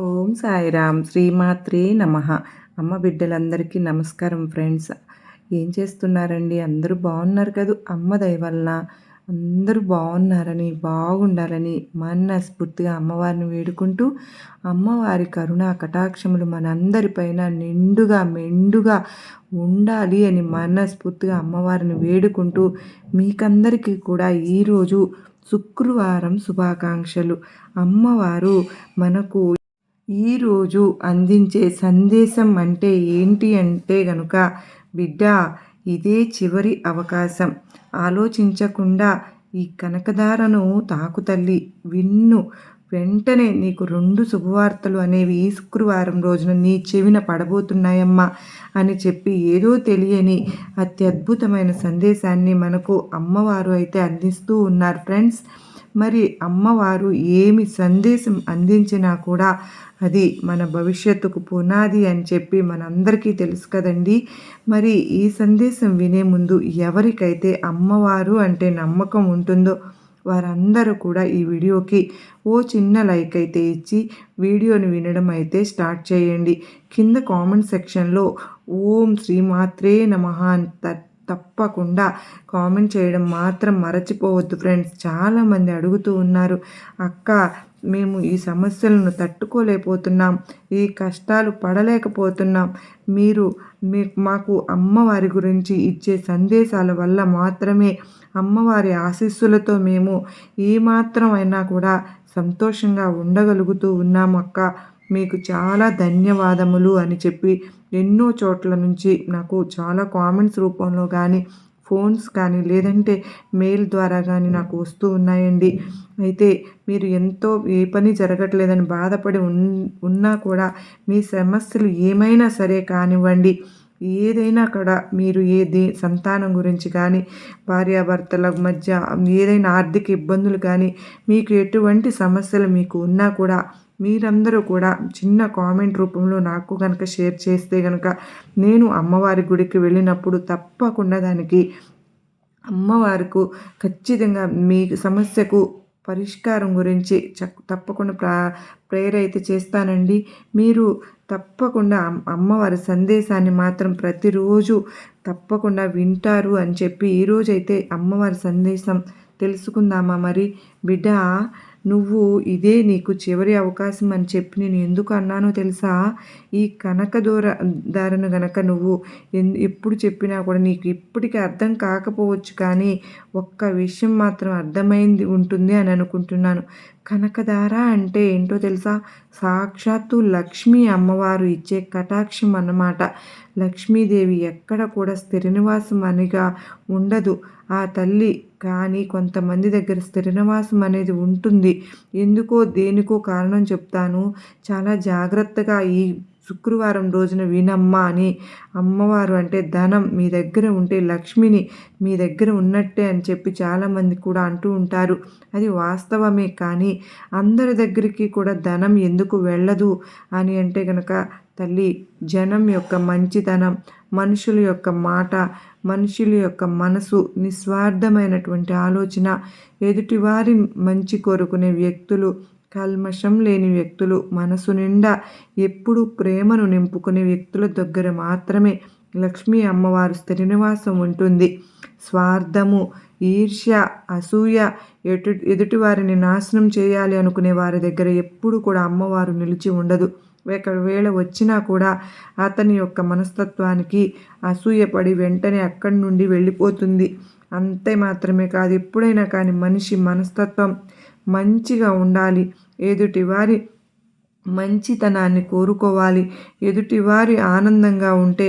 ఓం సాయిరామ్ శ్రీమాత్రే నమః. అమ్మ బిడ్డలందరికీ నమస్కారం ఫ్రెండ్స్. ఏం చేస్తున్నారండి? అందరూ బాగున్నారు కదూ! అమ్మ దయ వలన అందరూ బాగున్నారని, బాగుండాలని మనస్ఫూర్తిగా అమ్మవారిని వేడుకుంటూ, అమ్మవారి కరుణా కటాక్షములు మనందరిపైన నిండుగా మెండుగా ఉండాలి అని మనస్ఫూర్తిగా అమ్మవారిని వేడుకుంటూ, మీకందరికీ కూడా ఈరోజు శుక్రవారం శుభాకాంక్షలు. అమ్మవారు మనకు ఈరోజు అందించే సందేశం అంటే ఏంటి అంటే గనుక, బిడ్డ ఇదే చివరి అవకాశం. ఆలోచించకుండా ఈ కనకదారను తాకు తల్లి, విన్ను. వెంటనే నీకు 2 శుభవార్తలు అనేవి ఈ శుక్రవారం రోజున నీ చెవిన పడబోతున్నాయమ్మా అని చెప్పి ఏదో తెలియని అత్యద్భుతమైన సందేశాన్ని మనకు అమ్మవారు అయితే అందిస్తూ ఉన్నారు ఫ్రెండ్స్. మరి అమ్మవారు ఏమి సందేశం అందించినా కూడా అది మన భవిష్యత్తుకు పునాది అని చెప్పి మనందరికీ తెలుసు కదండి. మరి ఈ సందేశం వినే ముందు ఎవరికైతే అమ్మవారు అంటే నమ్మకం ఉంటుందో వారందరూ కూడా ఈ వీడియోకి ఓ చిన్న లైక్ అయితే ఇచ్చి వీడియోని వినడం అయితే స్టార్ట్ చేయండి. కింద కామెంట్ సెక్షన్లో ఓం శ్రీమాత్రే నమః తప్పకుండా కామెంట్ చేయడం మాత్రం మరచిపోవద్దు ఫ్రెండ్స్. చాలామంది అడుగుతూ ఉన్నారు, అక్క మేము ఈ సమస్యలను తట్టుకోలేకపోతున్నాం, ఈ కష్టాలు పడలేకపోతున్నాం, మీరు మాకు అమ్మవారి గురించి ఇచ్చే సందేశాల వల్ల మాత్రమే, అమ్మవారి ఆశీస్సులతో మేము ఏమాత్రం అయినా కూడా సంతోషంగా ఉండగలుగుతూ ఉన్నాం అక్క, మీకు చాలా ధన్యవాదములు అని చెప్పి ఎన్నో చోట్ల నుంచి నాకు చాలా కామెంట్స్ రూపంలో కానీ, ఫోన్స్ కానీ, లేదంటే మెయిల్ ద్వారా కానీ నాకు వస్తూ ఉన్నాయండి. అయితే మీరు ఎంతో ఏ పని జరగట్లేదని బాధపడి ఉన్నా కూడా మీ సమస్యలు ఏమైనా సరే కానివ్వండి, ఏదైనా కూడా మీరు సంతానం గురించి కానీ, భార్యాభర్తల మధ్య ఏదైనా ఆర్థిక ఇబ్బందులు కానీ, మీకు ఎటువంటి సమస్యలు మీకు ఉన్నా కూడా మీరందరూ కూడా చిన్న కామెంట్ రూపంలో నాకు కనుక షేర్ చేస్తే కనుక నేను అమ్మవారి గుడికి వెళ్ళినప్పుడు తప్పకుండా దానికి అమ్మవారికి ఖచ్చితంగా మీ సమస్యకు పరిష్కారం గురించి తప్పకుండా ప్రేయర్ అయితే చేస్తానండి. మీరు తప్పకుండా అమ్మవారి సందేశాన్ని మాత్రం ప్రతిరోజు తప్పకుండా వింటారు అని చెప్పి ఈరోజైతే అమ్మవారి సందేశం తెలుసుకుందామా? మరి బిడ్డ, నువ్వు ఇదే నీకు చివరి అవకాశం అని చెప్పి నేను ఎందుకు అన్నానో తెలుసా? ఈ దారను గనక నువ్వు ఎప్పుడు చెప్పినా కూడా నీకు ఇప్పటికీ అర్థం కాకపోవచ్చు, కానీ ఒక్క విషయం మాత్రం అర్థమైంది ఉంటుంది అని అనుకుంటున్నాను. కనకదార అంటే ఏంటో తెలుసా? సాక్షాత్తు లక్ష్మీ అమ్మవారు ఇచ్చే కటాక్షం అన్నమాట. లక్ష్మీదేవి ఎక్కడ కూడా స్థిర నివాసం అనిగా ఉండదు ఆ తల్లి, కానీ కొంతమంది దగ్గర స్థిర నివాసం అనేది ఉంటుంది. ఎందుకో దేనికో కారణం చెప్తాను, చాలా జాగ్రత్తగా ఈ శుక్రవారం రోజున వినమ్మా అని. అమ్మవారు అంటే ధనం మీ దగ్గర ఉంటే లక్ష్మిని మీ దగ్గర ఉన్నట్టే అని చెప్పి చాలామంది కూడా అంటూ ఉంటారు. అది వాస్తవమే, కానీ అందరి దగ్గరికి కూడా ధనం ఎందుకు వెళ్ళదు అని అంటే కనుక, తల్లి జనం యొక్క మంచితనం, మనుషుల యొక్క మాట, మనుషుల యొక్క మనసు, నిస్వార్థమైనటువంటి ఆలోచన, ఎదుటివారి మంచి కోరుకునే వ్యక్తులు, కల్మషం లేని వ్యక్తులు, మనసు నిండా ఎప్పుడు ప్రేమను నింపుకునే వ్యక్తుల దగ్గర మాత్రమే లక్ష్మీ అమ్మవారు స్థిర నివాసం ఉంటుంది. స్వార్థము, ఈర్ష్య, అసూయ, ఎదుటివారిని నాశనం చేయాలి అనుకునే వారి దగ్గర ఎప్పుడు కూడా అమ్మవారు నిలిచి ఉండదు. ఒకవేళ వచ్చినా కూడా అతని యొక్క మనస్తత్వానికి అసూయపడి వెంటనే అక్కడి నుండి వెళ్ళిపోతుంది. అంతే మాత్రమే కాదు, ఎప్పుడైనా కానీ మనిషి మనస్తత్వం మంచిగా ఉండాలి, ఎదుటివారి మంచితనాన్ని కోరుకోవాలి, ఎదుటివారి ఆనందంగా ఉంటే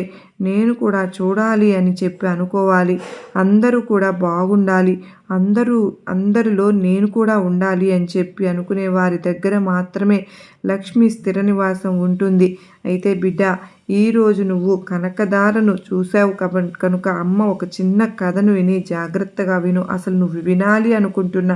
నేను కూడా చూడాలి అని చెప్పి అనుకోవాలి, అందరూ కూడా బాగుండాలి, అందరిలో నేను కూడా ఉండాలి అని చెప్పి అనుకునే వారి దగ్గర మాత్రమే లక్ష్మి స్థిర నివాసం ఉంటుంది. అయితే బిడ్డ, ఈరోజు నువ్వు కనకదారను చూసావు కనుక అమ్మ ఒక చిన్న కథను విని జాగ్రత్తగా విను. అసలు నువ్వు వినాలి అనుకుంటున్న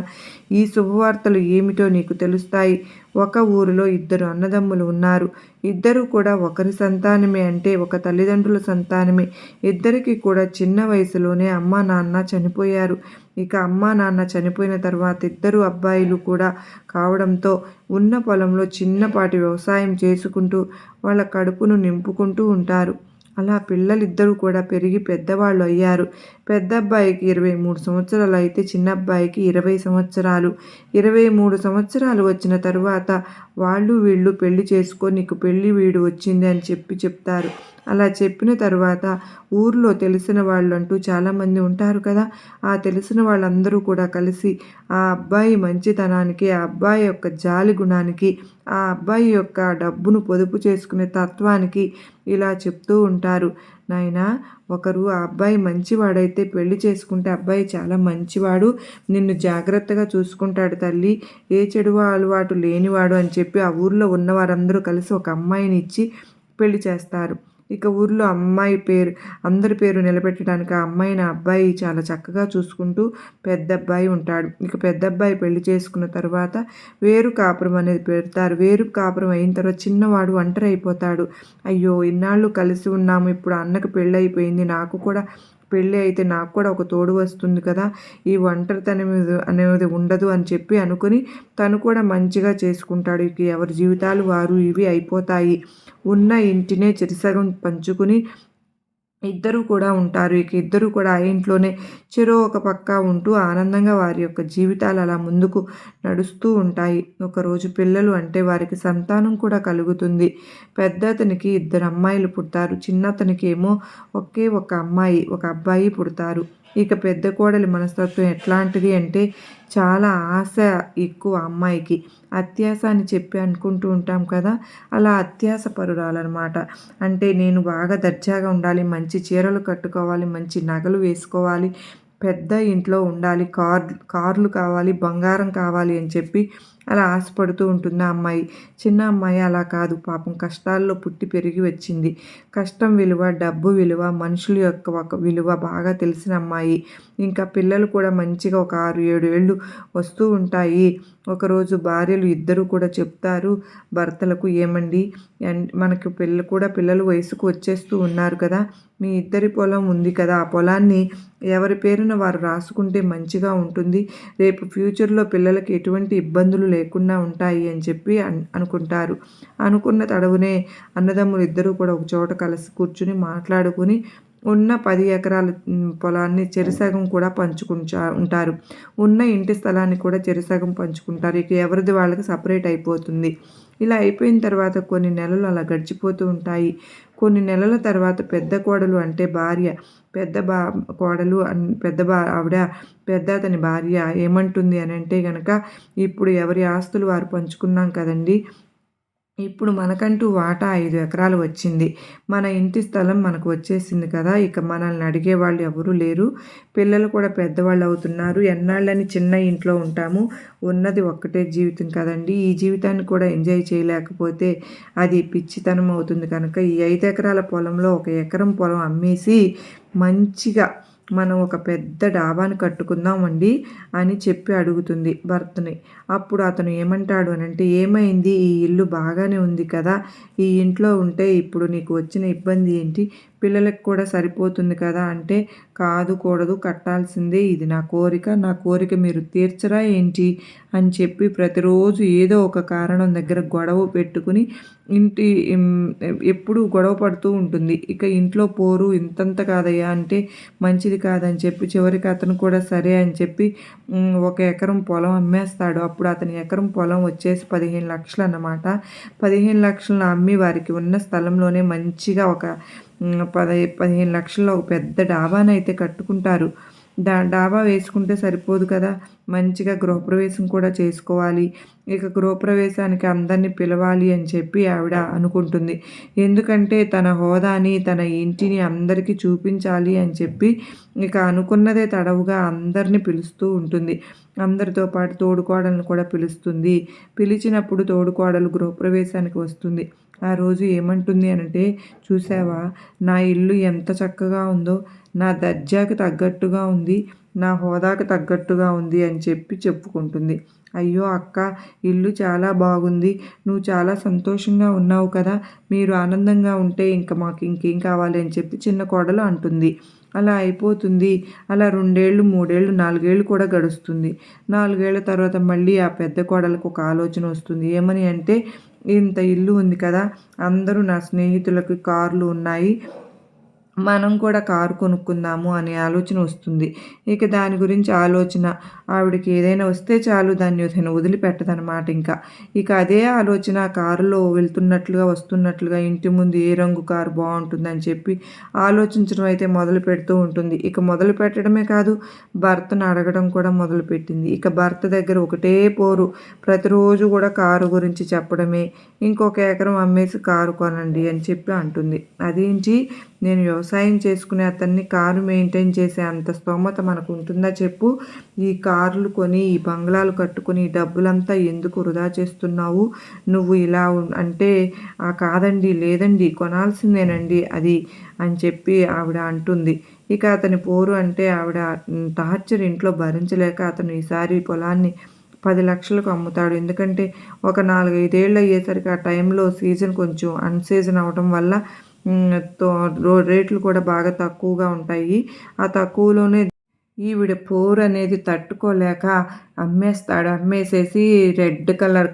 ఈ శుభవార్తలు ఏమిటో నీకు తెలుస్తాయి. ఒక ఊరిలో ఇద్దరు అన్నదమ్ములు ఉన్నారు. ఇద్దరు కూడా ఒకరి సంతానమే, అంటే ఒక తల్లిదండ్రుల సంతానమే. ఇద్దరికి కూడా చిన్న వయసులోనే అమ్మా నాన్న చనిపోయారు. ఇక అమ్మా నాన్న చనిపోయిన తర్వాత ఇద్దరు అబ్బాయిలు కూడా కావడంతో ఉన్న పొలంలో చిన్నపాటి వ్యవసాయం చేసుకుంటూ వాళ్ళ కడుపును నింపుకుంటూ ఉంటారు. అలా పిల్లలిద్దరూ కూడా పెరిగి పెద్దవాళ్ళు అయ్యారు. పెద్ద అబ్బాయికి 23 సంవత్సరాలు అయితే చిన్న అబ్బాయికి 20 సంవత్సరాలు. 23 సంవత్సరాలు వచ్చిన తరువాత వాళ్ళు వీళ్ళు పెళ్లి చేసుకో, నీకు పెళ్లి వీడు వచ్చింది అని చెప్తారు. అలా చెప్పిన తర్వాత ఊర్లో తెలిసిన వాళ్ళంటూ చాలామంది ఉంటారు కదా. ఆ తెలిసిన వాళ్ళందరూ కూడా కలిసి ఆ అబ్బాయి మంచితనానికి, ఆ అబ్బాయి యొక్క జాలి గుణానికి, ఆ అబ్బాయి యొక్క డబ్బును పొదుపు చేసుకునే తత్వానికి ఇలా చెప్తూ ఉంటారు. నాయనా, ఒకరు ఆ అబ్బాయి మంచివాడైతే పెళ్లి చేసుకుంటే అబ్బాయి చాలా మంచివాడు, నిన్ను జాగ్రత్తగా చూసుకుంటాడు తల్లి, ఏ చెడు అలవాటు లేనివాడు అని చెప్పి ఆ ఊర్లో ఉన్న వారందరూ కలిసి ఒక అమ్మాయిని ఇచ్చి పెళ్లి చేస్తారు. ఇక ఊర్లో అమ్మాయి పేరు, అందరి పేరు నిలబెట్టడానికి ఆ అమ్మాయిని ఆ అబ్బాయి చాలా చక్కగా చూసుకుంటూ పెద్ద అబ్బాయి ఉంటాడు. ఇక పెద్ద అబ్బాయి పెళ్లి చేసుకున్న తర్వాత వేరు కాపురం అనేది పెడతారు. వేరు కాపురం అయిన తర్వాత చిన్నవాడు ఒంటరి అయిపోతాడు. అయ్యో, ఇన్నాళ్ళు కలిసి ఉన్నాము, ఇప్పుడు అన్నకు పెళ్ళి అయిపోయింది, నాకు కూడా పెళ్ళి అయితే నాకు కూడా ఒక తోడు వస్తుంది కదా, ఈ ఒంటరితనం అనేది ఉండదు అని చెప్పి అనుకుని తను కూడా మంచిగా చేసుకుంటాడు. ఇక ఎవరి జీవితాలు వారు ఇవి అయిపోతాయి. ఉన్న ఇంటినే చెరిసగం పంచుకుని ఇద్దరు కూడా ఉంటారు. ఇక ఇద్దరు కూడా ఆ ఇంట్లోనే చెరో ఒక పక్క ఉంటూ ఆనందంగా వారి యొక్క జీవితాలు అలా ముందుకు నడుస్తూ ఉంటాయి. ఒకరోజు పిల్లలు అంటే వారికి సంతానం కూడా కలుగుతుంది. పెద్ద అతనికి 2 అమ్మాయిలు పుడతారు. చిన్నతనికి ఏమో ఒకే ఒక అమ్మాయి, ఒక అబ్బాయి పుడతారు. ఇక పెద్ద కోడలి మనస్తత్వం ఎట్లాంటిది అంటే చాలా ఆశ ఎక్కువ అమ్మాయికి. అత్యాశ అని చెప్పి అనుకుంటూ ఉంటాం కదా, అలా అత్యాశ పరురాలన్నమాట. అంటే నేను బాగా దర్జాగా ఉండాలి, మంచి చీరలు కట్టుకోవాలి, మంచి నగలు వేసుకోవాలి, పెద్ద ఇంట్లో ఉండాలి, కార్లు కావాలి, బంగారం కావాలి అని చెప్పి అలా ఆశపడుతూ ఉంటుంది ఆ అమ్మాయి. చిన్న అమ్మాయి అలా కాదు, పాపం కష్టాల్లో పుట్టి పెరిగి వచ్చింది. కష్టం విలువ, డబ్బు విలువ, మనుషుల యొక్క ఒక విలువ బాగా తెలిసిన అమ్మాయి. ఇంకా పిల్లలు కూడా మంచిగా ఒక 6-7 ఏళ్ళు వస్తూ ఉంటాయి. ఒకరోజు భార్యలు ఇద్దరు కూడా చెప్తారు భర్తలకు, ఏమండి మనకు పిల్లలు వయసుకు వచ్చేస్తూ ఉన్నారు కదా, మీ ఇద్దరి పొలం ఉంది కదా, ఆ పొలాన్ని ఎవరి పేరున వారు రాసుకుంటే మంచిగా ఉంటుంది, రేపు ఫ్యూచర్లో పిల్లలకి ఎటువంటి ఇబ్బందులు లేకుండా ఉంటాయి అని చెప్పి అనుకుంటారు. అనుకున్న తడవునే అన్నదమ్ములు ఇద్దరూ కూడా ఒక చోట కలిసి కూర్చుని మాట్లాడుకుని ఉన్న 10 ఎకరాల పొలాన్ని చెరిసగం కూడా ఉంటారు. ఉన్న ఇంటి స్థలాన్ని కూడా చెరిసగం పంచుకుంటారు. ఇక ఎవరిది వాళ్ళకి సపరేట్ అయిపోతుంది. ఇలా అయిపోయిన తర్వాత కొన్ని నెలలు అలా గడిచిపోతూ ఉంటాయి. కొన్ని నెలల తర్వాత పెద్ద కోడలు అంటే భార్య, కోడలు ఆవిడ పెద్ద అతని భార్య ఏమంటుంది అని అంటే గనక, ఇప్పుడు ఎవరి ఆస్తులు వారు పంచుకున్నాం కదండి, ఇప్పుడు మనకంటూ వాటా 5 ఎకరాలు వచ్చింది, మన ఇంటి స్థలం మనకు వచ్చేసింది కదా, ఇక మనల్ని అడిగేవాళ్ళు ఎవరూ లేరు, పిల్లలు కూడా పెద్దవాళ్ళు అవుతున్నారు, ఎన్నాళ్ళని చిన్న ఇంట్లో ఉంటాము, ఉన్నది ఒక్కటే జీవితం కదండి, ఈ జీవితాన్ని కూడా ఎంజాయ్ చేయలేకపోతే అది పిచ్చితనం అవుతుంది కనుక ఈ 5 ఎకరాల పొలంలో 1 ఎకరం పొలం అమ్మేసి మంచిగా మనం ఒక పెద్ద డాబాను కట్టుకుందామండి అని చెప్పి అడుగుతుంది భర్తని. అప్పుడు అతను ఏమంటాడు అని అంటే, ఏమైంది, ఈ ఇల్లు బాగానే ఉంది కదా, ఈ ఇంట్లో ఉంటే ఇప్పుడు నీకు వచ్చిన ఇబ్బంది ఏంటి, పిల్లలకు కూడా సరిపోతుంది కదా అంటే, కాదు కూడదు, కట్టాల్సిందే, ఇది నా కోరిక మీరు తీర్చరా ఏంటి అని చెప్పి ప్రతిరోజు ఏదో ఒక కారణం దగ్గర గొడవ పెట్టుకుని ఎప్పుడు గొడవ పడుతూ ఉంటుంది. ఇక ఇంట్లో పోరు ఇంతంత కాదయ్యా అంటే మంచిది కాదని చెప్పి చివరికి అతను కూడా సరే అని చెప్పి 1 ఎకరం పొలం అమ్మేస్తాడు. అప్పుడు అతని ఎకరం పొలం వచ్చేసి 15 లక్షలు అన్నమాట. 15 లక్షలను అమ్మి వారికి ఉన్న స్థలంలోనే మంచిగా ఒక 15 లక్షల్లో ఒక పెద్ద డాబానైతే కట్టుకుంటారు. డాబా వేసుకుంటే సరిపోదు కదా, మంచిగా గృహప్రవేశం కూడా చేసుకోవాలి. ఇక గృహప్రవేశానికి అందరినీ పిలవాలి అని చెప్పి ఆవిడ అనుకుంటుంది. ఎందుకంటే తన హోదాని, తన ఇంటిని అందరికీ చూపించాలి అని చెప్పి ఇక అనుకున్నదే తడవుగా అందరినీ పిలుస్తూ ఉంటుంది. అందరితో పాటు తోడుకోడలను కూడా పిలుస్తుంది. పిలిచినప్పుడు తోడుకోడలు గృహప్రవేశానికి వస్తుంది. ఆ రోజు ఏమంటుంది అనంటే, చూసావా నా ఇల్లు ఎంత చక్కగా ఉందో, నా దర్జాకి తగ్గట్టుగా ఉంది, నా హోదాకు తగ్గట్టుగా ఉంది అని చెప్పి చెప్పుకుంటుంది. అయ్యో అక్క, ఇల్లు చాలా బాగుంది, నువ్వు చాలా సంతోషంగా ఉన్నావు కదా, మీరు ఆనందంగా ఉంటే మాకు ఇంకేం కావాలి అని చెప్పి చిన్న కోడలు అంటుంది. అలా అయిపోతుంది. అలా 2 ఏళ్ళు, 3 ఏళ్ళు, 4 ఏళ్ళు కూడా గడుస్తుంది. 4 ఏళ్ల తర్వాత మళ్ళీ ఆ పెద్ద కోడలికి ఒక ఆలోచన వస్తుంది. ఏమని అంటే, ఇంత ఇల్లు ఉంది కదా, అందరూ నా స్నేహితులకి కార్లు ఉన్నాయి, మనం కూడా కారు కొనుక్కుందాము అనే ఆలోచన వస్తుంది. ఇక దాని గురించి ఆలోచన, ఆవిడకి ఏదైనా వస్తే చాలు దాన్ని తను వదిలిపెట్టదనమాట ఇంకా. ఇక అదే ఆలోచన కారులో వెళ్తున్నట్లుగా, వస్తున్నట్లుగా ఇంటి ముందు ఏ రంగు కారు బావుంటుందని చెప్పి ఆలోచించడం అయితే మొదలు పెడుతూ ఉంటుంది. ఇక మొదలు పెట్టడమే కాదు, భర్తను అడగడం కూడా మొదలుపెట్టింది. ఇక భర్త దగ్గర ఒకటే పోరు. ప్రతిరోజు కూడా కారు గురించి చెప్పడమే. ఇంకొక ఎకరం అమ్మేసి కారు కొనండి అని చెప్పి అంటుంది. అదేంటి, నేను వ్యవసాయం చేసుకునే అతన్ని కారు మెయింటైన్ చేసే అంత స్తోమత మనకు ఉంటుందా చెప్పు? ఈ కార్లు కొని, ఈ బంగ్లాలు కట్టుకొని, ఈ డబ్బులంతా ఎందుకు వృధా చేస్తున్నావు? నువ్వు ఇలా అంటే కాదండి, లేదండి, కొనాల్సిందేనండి అది అని చెప్పి ఆవిడ అంటుంది. ఇక అతని పోరు అంటే ఆవిడ టార్చర్ ఇంట్లో భరించలేక అతను ఈసారి పొలాన్ని 10 లక్షలకు అమ్ముతాడు. ఎందుకంటే ఒక 4, 5 ఏళ్ళు అయ్యేసరికి ఆ టైంలో సీజన్ కొంచెం అన్‌సీజన్ అవ్వడం వల్ల తో రేట్లు కూడా బాగా తక్కువగా ఉంటాయి. ఆ తక్కువలోనే ఈవిడ పోరనేది తట్టుకోలేక అమ్మేస్తాడు. అమ్మేసేసి రెడ్ కలర్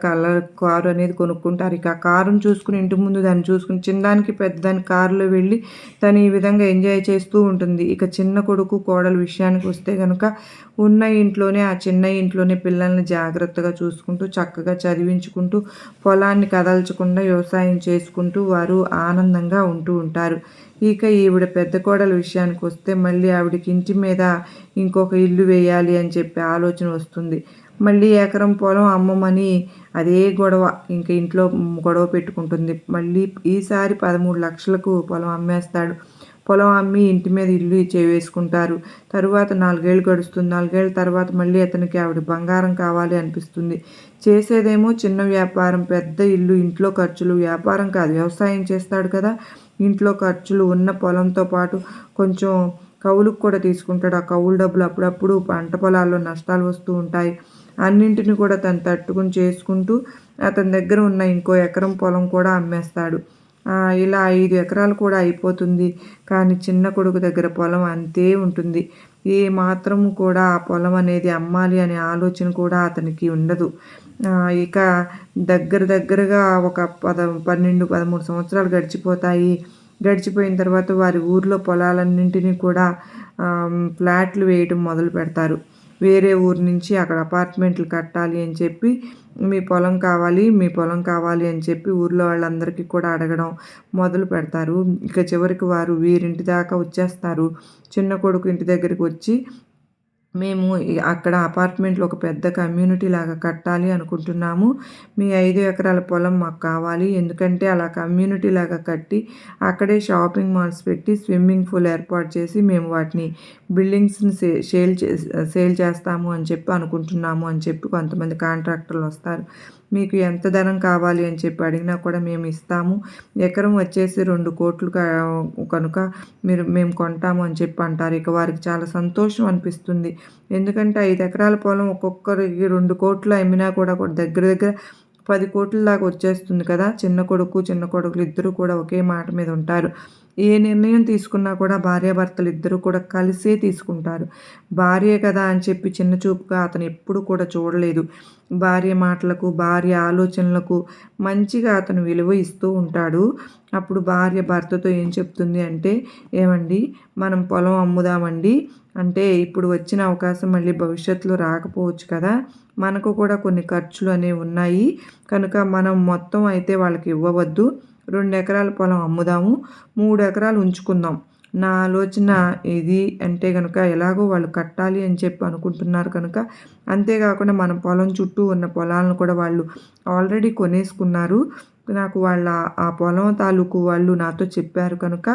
కారు అనేది కొనుక్కుంటారు. ఇక ఆ కారుని చూసుకుని, ఇంటి ముందు దాన్ని చూసుకుని, చిన్నదానికి పెద్దదానికి కారులో వెళ్ళి తను ఈ విధంగా ఎంజాయ్ చేస్తూ ఉంటుంది. ఇక చిన్న కొడుకు, కోడలు విషయానికి వస్తే గనుక ఉన్న ఇంట్లోనే, ఆ చిన్న ఇంట్లోనే పిల్లల్ని జాగ్రత్తగా చూసుకుంటూ, చక్కగా చదివించుకుంటూ, పొలాన్ని కదల్చకుండా వ్యవసాయం చేసుకుంటూ వారు ఆనందంగా ఉంటూ ఉంటారు. ఇక ఈవిడ పెద్ద కోడలు విషయానికి వస్తే మళ్ళీ ఆవిడకి ఇంటి మీద ఇంకొక ఇల్లు వేయాలి అని చెప్పి ఆలోచన వస్తుంది. మళ్ళీ ఎకరం పొలం అమ్మమని అదే గొడవ. ఇంక ఇంట్లో గొడవ పెట్టుకుంటుంది. మళ్ళీ ఈసారి 13 లక్షలకు పొలం అమ్మేస్తాడు. పొలం అమ్మి ఇంటి మీద ఇల్లు వేసుకుంటారు. తరువాత 4 ఏళ్ళు గడుస్తుంది. 4 ఏళ్ళ తర్వాత మళ్ళీ అతనికి ఆవిడ బంగారం కావాలి అనిపిస్తుంది. చేసేదేమో చిన్న వ్యాపారం, పెద్ద ఇల్లు, ఇంట్లో ఖర్చులు. వ్యాపారం కాదు, వ్యవసాయం చేస్తాడు కదా, ఇంట్లో ఖర్చులు, ఉన్న పొలంతో పాటు కొంచెం కౌలుకు కూడా తీసుకుంటాడు. ఆ కౌలు డబ్బులు అప్పుడప్పుడు పంట పొలాల్లో నష్టాలు వస్తూ ఉంటాయి. అన్నింటిని కూడా తను తట్టుకుని చేసుకుంటూ అతని దగ్గర ఉన్న ఇంకో ఎకరం పొలం కూడా అమ్మేస్తాడు. ఇలా 5 ఎకరాలు కూడా అయిపోతుంది. కానీ చిన్న కొడుకు దగ్గర పొలం అంతే ఉంటుంది. ఏ మాత్రము కూడా ఆ పొలం అనేది అమ్మాలి అనే ఆలోచన కూడా అతనికి ఉండదు. ఇక దగ్గరగా ఒక 12, 13 సంవత్సరాలు గడిచిపోతాయి. గడిచిపోయిన తర్వాత వారి ఊర్లో పొలాలన్నింటినీ కూడా ఫ్లాట్లు వేయడం మొదలు పెడతారు. వేరే ఊరు నుంచి అక్కడ అపార్ట్మెంట్లు కట్టాలి అని చెప్పి, మీ పొలం కావాలి, మీ పొలం కావాలి అని చెప్పి ఊర్లో వాళ్ళందరికీ కూడా అడగడం మొదలు పెడతారు. ఇక చివరికి వారు వీరింటి దాకా వచ్చేస్తారు. చిన్న కొడుకు ఇంటి దగ్గరికి వచ్చి, మేము అక్కడ అపార్ట్మెంట్లో ఒక పెద్ద కమ్యూనిటీ లాగా కట్టాలి అనుకుంటున్నాము. మీ 5 ఎకరాల పొలం మాకు కావాలి. ఎందుకంటే అలా కమ్యూనిటీ లాగా కట్టి అక్కడే షాపింగ్ మాల్స్ పెట్టి స్విమ్మింగ్ పూల్ ఏర్పాటు చేసి మేము వాటిని బిల్డింగ్స్ని సేల్ చేస్తాము అని చెప్పి అనుకుంటున్నాము అని చెప్పి కొంతమంది కాంట్రాక్టర్లు వస్తారు. మీకు ఎంత ధనం కావాలి అని చెప్పి అడిగినా కూడా మేము ఇస్తాము. ఎకరం వచ్చేసి 2 కోట్లు కనుక మేము కొంటాము అని చెప్పి అంటారు. ఇక వారికి చాలా సంతోషం అనిపిస్తుంది. ఎందుకంటే 5 ఎకరాల పొలం ఒక్కొక్కరికి 2 కోట్లు అమ్మినా కూడా దగ్గర 10 కోట్ల దాకా వచ్చేస్తుంది కదా. చిన్న కొడుకులు ఇద్దరు కూడా ఒకే మాట మీద ఉంటారు. ఏ నిర్ణయం తీసుకున్నా కూడా భార్యాభర్తలు ఇద్దరు కూడా కలిసే తీసుకుంటారు. భార్యే కదా అని చెప్పి చిన్న చూపుగా అతను ఎప్పుడు కూడా చూడలేదు. భార్య మాటలకు, భార్య ఆలోచనలకు మంచిగా అతను విలువ ఇస్తూ ఉంటాడు. అప్పుడు భార్య భర్తతో ఏం చెప్తుంది అంటే, ఏమండి, మనం పొలం అమ్ముదామండి, అంటే ఇప్పుడు వచ్చిన అవకాశం మళ్ళీ భవిష్యత్తులో రాకపోవచ్చు కదా, మనకు కూడా కొన్ని ఖర్చులు అనేవి ఉన్నాయి కనుక మనం మొత్తం అయితే వాళ్ళకి ఇవ్వవద్దు. 2 ఎకరాల పొలం అమ్ముదాము, 3 ఎకరాలు ఉంచుకుందాం. నా ఆలోచన ఇది అంటే కనుక, ఎలాగో వాళ్ళు కట్టాలి అని చెప్పి అనుకుంటున్నారు కనుక, అంతేకాకుండా మన పొలం చుట్టూ ఉన్న పొలాలను కూడా వాళ్ళు ఆల్రెడీ కొనేసుకున్నారు. నాకు ఆ పొలం తాలూకు వాళ్ళు నాతో చెప్పారు కనుక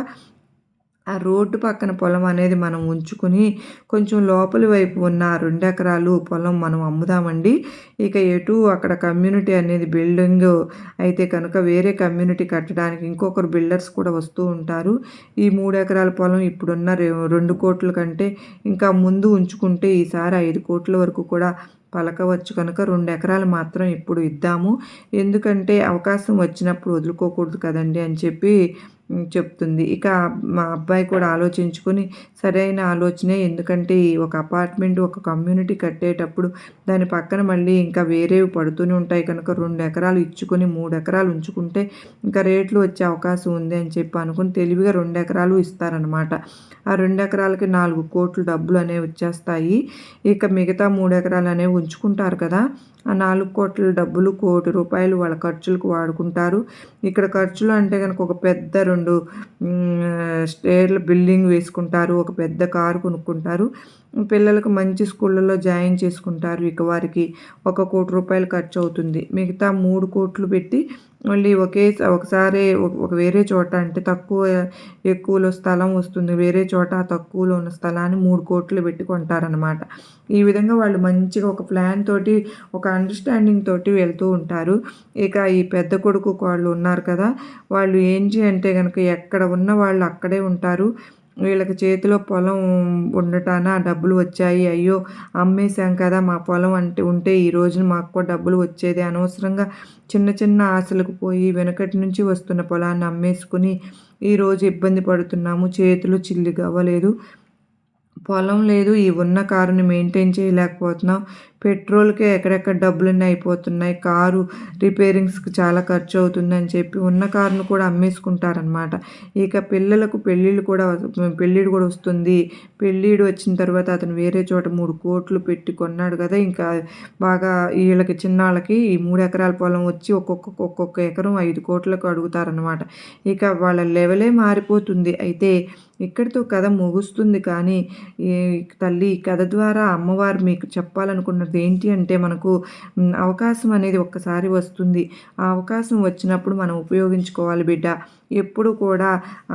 ఆ రోడ్డు పక్కన పొలం అనేది మనం ఉంచుకుని, కొంచెం లోపలి వైపు ఉన్న ఆ 2 ఎకరాలు పొలం మనం అమ్ముదామండి. ఇక ఎటు అక్కడ కమ్యూనిటీ అనేది బిల్డింగు అయితే కనుక వేరే కమ్యూనిటీ కట్టడానికి ఇంకొకరు బిల్డర్స్ కూడా వస్తూ ఉంటారు. ఈ 3 ఎకరాల పొలం ఇప్పుడున్న 2,00,00,000 కంటే ఇంకా ముందు ఉంచుకుంటే ఈసారి 5,00,00,000 వరకు కూడా పలకవచ్చు కనుక 2 ఎకరాలు మాత్రం ఇప్పుడు ఇద్దాము. ఎందుకంటే అవకాశం వచ్చినప్పుడు వదులుకోకూడదు కదండీ అని చెప్పి చెప్తుంది. ఇక మా అబ్బాయి కూడా ఆలోచించుకొని సరైన ఆలోచనే. ఎందుకంటే ఈ ఒక అపార్ట్మెంట్, ఒక కమ్యూనిటీ కట్టేటప్పుడు దాని పక్కన మళ్ళీ ఇంకా వేరేవి పడుతూనే ఉంటాయి కనుక 2 ఎకరాలు ఇచ్చుకొని 3 ఎకరాలు ఉంచుకుంటే ఇంకా రేట్లు వచ్చే అవకాశం ఉంది అని చెప్పి అనుకుని తెలివిగా 2 ఎకరాలు ఇస్తారనమాట. ఆ 2 ఎకరాలకి 4,00,00,000 డబ్బులు అనేవి వచ్చేస్తాయి. ఇక మిగతా 3 ఎకరాలు అనేవి ఉంచుకుంటారు కదా! ఆ 4,00,00,000 డబ్బులు ₹1,00,00,000 వాళ్ళ ఖర్చులకు వాడుకుంటారు. ఇక్కడ ఖర్చులు అంటే గనక ఒక పెద్ద 2 స్టేర్ల బిల్డింగ్ వేసుకుంటారు. ఒక పెద్ద కారు కొనుక్కుంటారు. పిల్లలకు మంచి స్కూళ్ళలో జాయిన్ చేసుకుంటారు. ఇక వారికి ఒక ₹1,00,00,000 ఖర్చవుతుంది. మిగతా 3,00,00,000 పెట్టి మళ్ళీ ఒకసారే ఒక వేరే చోట అంటే ఎక్కువలో స్థలం వస్తుంది. వేరే చోట తక్కువలో ఉన్న స్థలాన్ని 3,00,00,000 పెట్టి కొంటారనమాట. ఈ విధంగా వాళ్ళు మంచిగా ఒక ప్లాన్ తోటి, ఒక అండర్‌స్టాండింగ్ తోటి వెళ్తూ ఉంటారు. ఇక ఈ పెద్ద కొడుకు, కోడలు ఉన్నారు కదా! వాళ్ళు ఏంటి అంటే గనక ఎక్కడ ఉన్న వాళ్ళు అక్కడే ఉంటారు. వీళ్ళకి చేతిలో పొలం ఉండటాన డబ్బులు వచ్చాయి. అయ్యో! అమ్మేసాం కదా! మా పొలం అంటే ఉంటే ఈ రోజున మాకు కూడా డబ్బులు వచ్చేది. అనవసరంగా చిన్న చిన్న ఆశలకు పోయి వెనకటి నుంచి వస్తున్న పొలాన్ని అమ్మేసుకుని ఈరోజు ఇబ్బంది పడుతున్నాము. చేతులు చిల్లిగవ్వలేదు. పొలం లేదు. ఈ ఉన్న కారుని మెయింటైన్ చేయలేకపోతున్నాం. పెట్రోల్‌కే ఎక్కడెక్కడ డబ్బులన్నీ అయిపోతున్నాయి. కారు రిపేరింగ్స్‌కి చాలా ఖర్చు అవుతుందని చెప్పి ఉన్న కారును కూడా అమ్మేసుకుంటారనమాట. ఇక పిల్లలకు పెళ్ళిడు కూడా వస్తుంది. పెళ్ళిడు వచ్చిన తర్వాత అతను వేరే చోట 3,00,00,000 పెట్టి కొన్నాడు కదా! ఇంకా బాగా ఈళ్ళకి చిన్నాళ్ళకి ఈ 3 ఎకరాల పొలం వచ్చి ఒక్కొక్క ఎకరం 5,00,00,000కు అడుగుతారనమాట. ఇక వాళ్ళ లెవెలే మారిపోతుంది. అయితే ఇక్కడితో కథ ముగుస్తుంది. కానీ ఈ తల్లి ఈ కథ ద్వారా అమ్మవారు మీకు చెప్పాలనుకున్నది ఏంటి అంటే మనకు అవకాశం అనేది ఒక్కసారి వస్తుంది. ఆ అవకాశం వచ్చినప్పుడు మనం ఉపయోగించుకోవాలి బిడ్డ. ఎప్పుడు కూడా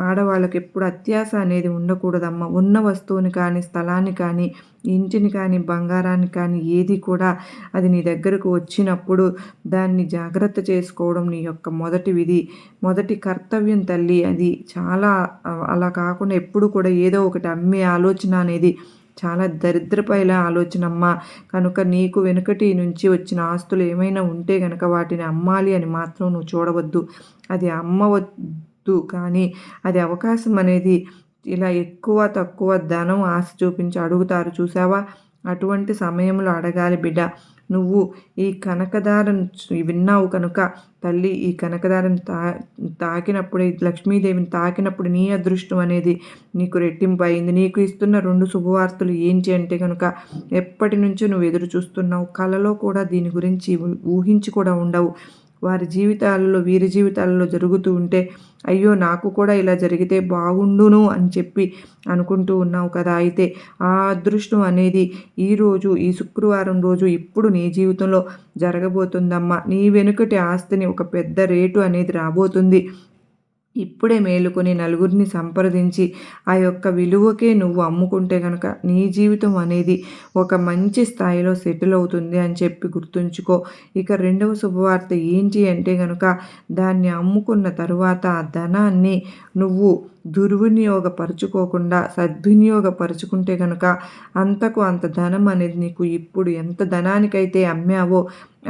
ఆడవాళ్ళకి ఎప్పుడు అత్యాశ అనేది ఉండకూడదమ్మా. ఉన్న వస్తువుని కానీ, స్థలాన్ని కానీ, ఇంటిని కానీ, బంగారాన్ని కానీ ఏది కూడా అది నీ దగ్గరకు వచ్చినప్పుడు దాన్ని జాగ్రత్త చేసుకోవడం నీ యొక్క మొదటి విధి, మొదటి కర్తవ్యం తల్లి. అది చాలా అలా కాకుండా ఎప్పుడు కూడా ఏదో ఒకటి అమ్మే ఆలోచన అనేది చాలా దరిద్రపైన ఆలోచనమ్మా. కనుక నీకు వెనుకటి నుంచి వచ్చిన ఆస్తులు ఏమైనా ఉంటే గనక వాటిని అమ్మాలి అని మాత్రం నువ్వు చూడవద్దు. అది అమ్మవద్దు. కానీ అది అవకాశం అనేది ఇలా ఎక్కువ తక్కువ ధనం ఆశ చూపించి అడుగుతారు చూసావా? అటువంటి సమయంలో అడగాలి బిడ్డ. నువ్వు ఈ కనకదారం విన్నావు కనుక తల్లి ఈ కనకదారం తాకినప్పుడే లక్ష్మీదేవిని తాకినప్పుడు నీ అదృష్టం అనేది నీకు రెట్టింపు అయింది. నీకు ఇస్తున్న 2 శుభవార్తలు ఏంటి అంటే కనుక ఎప్పటి నుంచో నువ్వు ఎదురు చూస్తున్నావు. కలలో కూడా దీని గురించి ఊహించి కూడా ఉండవు. వీరి జీవితాలలో జరుగుతూ ఉంటే అయ్యో నాకు కూడా ఇలా జరిగితే బాగుండును అని చెప్పి అనుకుంటూ ఉన్నావు కదా! అయితే ఆ అదృష్టం అనేది ఈ శుక్రవారం రోజు ఇప్పుడు నీ జీవితంలో జరగబోతుందమ్మా. నీ వెనుకటి ఆస్తిని ఒక పెద్ద రేటు అనేది రాబోతుంది. ఇప్పుడే మేలుకొని నలుగురిని సంప్రదించి ఆ యొక్క విలువకే నువ్వు అమ్ముకుంటే గనక నీ జీవితం అనేది ఒక మంచి స్థాయిలో సెటిల్ అవుతుంది అని చెప్పి గుర్తుంచుకో. ఇక రెండవ శుభవార్త ఏంటి అంటే గనక దాన్ని అమ్ముకున్న తరువాత ఆ ధనాన్ని నువ్వు దుర్వినియోగపరుచుకోకుండా సద్వినియోగపరుచుకుంటే గనక అంతకు అంత ధనం అనేది నీకు ఇప్పుడు ఎంత ధనానికైతే అమ్మావో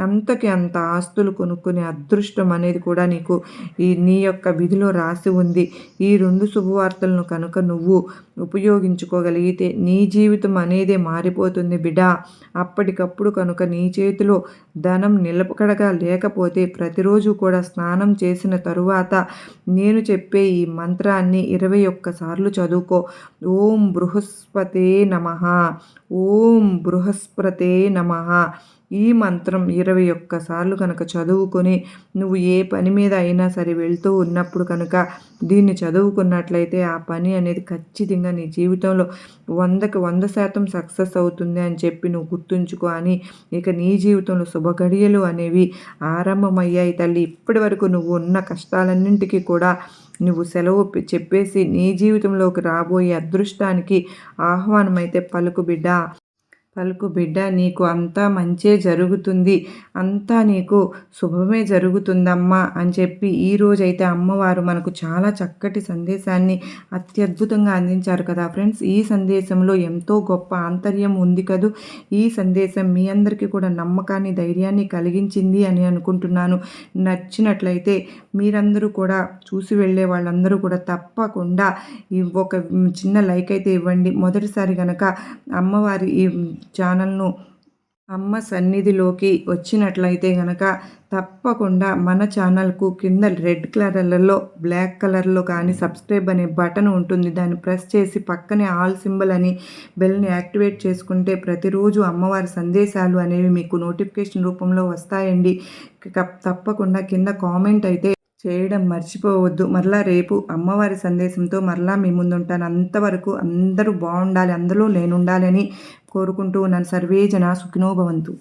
అంతకి అంత ఆస్తులు కొనుక్కునే అదృష్టం అనేది కూడా నీకు నీ యొక్క విధిలో రాసి ఉంది. ఈ 2 శుభవార్తలను కనుక నువ్వు ఉపయోగించుకోగలిగితే నీ జీవితం అనేదే మారిపోతుంది బిడ్డ. అప్పటికప్పుడు కనుక నీ చేతిలో ధనం నిలకడగా లేకపోతే ప్రతిరోజు కూడా స్నానం చేసిన తరువాత నేను చెప్పే ఈ మంత్రాన్ని 21 సార్లు చదువుకో. ఓం బృహస్పతే నమః, ఓం బృహస్పతే నమః. ఈ మంత్రం 21 సార్లు కనుక చదువుకొని నువ్వు ఏ పని మీద అయినా సరే వెళ్తూ ఉన్నప్పుడు కనుక దీన్ని చదువుకున్నట్లయితే ఆ పని అనేది ఖచ్చితంగా నీ జీవితంలో 100కి 100% సక్సెస్ అవుతుంది అని చెప్పి నువ్వు గుర్తుంచుకో అని ఇక నీ జీవితంలో శుభగడియలు అనేవి ఆరంభమయ్యాయి తల్లి. ఇప్పటి వరకు నువ్వు ఉన్న కష్టాలన్నింటికీ కూడా నువ్వు సెలవు చెప్పేసి నీ జీవితంలోకి రాబోయే అదృష్టానికి ఆహ్వానమైతే పలుకు బిడ్డ. పలుకు బిడ్డ, నీకు అంతా మంచే జరుగుతుంది. అంతా నీకు శుభమే జరుగుతుందమ్మా అని చెప్పి ఈరోజైతే అమ్మవారు మనకు చాలా చక్కటి సందేశాన్ని అత్యద్భుతంగా అందించారు కదా ఫ్రెండ్స్. ఈ సందేశంలో ఎంతో గొప్ప ఆంతర్యం ఉంది కదూ. ఈ సందేశం మీ అందరికీ కూడా నమ్మకాన్ని, ధైర్యాన్ని కలిగించింది అని అనుకుంటున్నాను. నచ్చినట్లయితే మీరందరూ కూడా చూసి వెళ్ళే వాళ్ళందరూ కూడా తప్పకుండా ఒక చిన్న లైక్ అయితే ఇవ్వండి. మొదటిసారి కనుక అమ్మవారి ఈ ఛానల్ను అమ్మ సన్నిధిలోకి వచ్చినట్లయితే గనక తప్పకుండా మన ఛానల్కు కింద రెడ్ కలర్లలో బ్లాక్ కలర్లో కానీ సబ్స్క్రైబ్ అనే బటన్ ఉంటుంది. దాన్ని ప్రెస్ చేసి పక్కనే ఆల్ సింబల్ అని బెల్ని యాక్టివేట్ చేసుకుంటే ప్రతిరోజు అమ్మవారి సందేశాలు అనేవి మీకు నోటిఫికేషన్ రూపంలో వస్తాయండి. తప్పకుండా కింద కామెంట్ అయితే చేయడం మర్చిపోవద్దు. మరలా రేపు అమ్మవారి సందేశంతో మరలా మీ ముందుంటాను. అంతవరకు అందరూ బాగుండాలి, అందులో నేనుండాలని కోరుకుంటూ ఉన్నాను. సర్వే జనా సుఖినో భవంతు.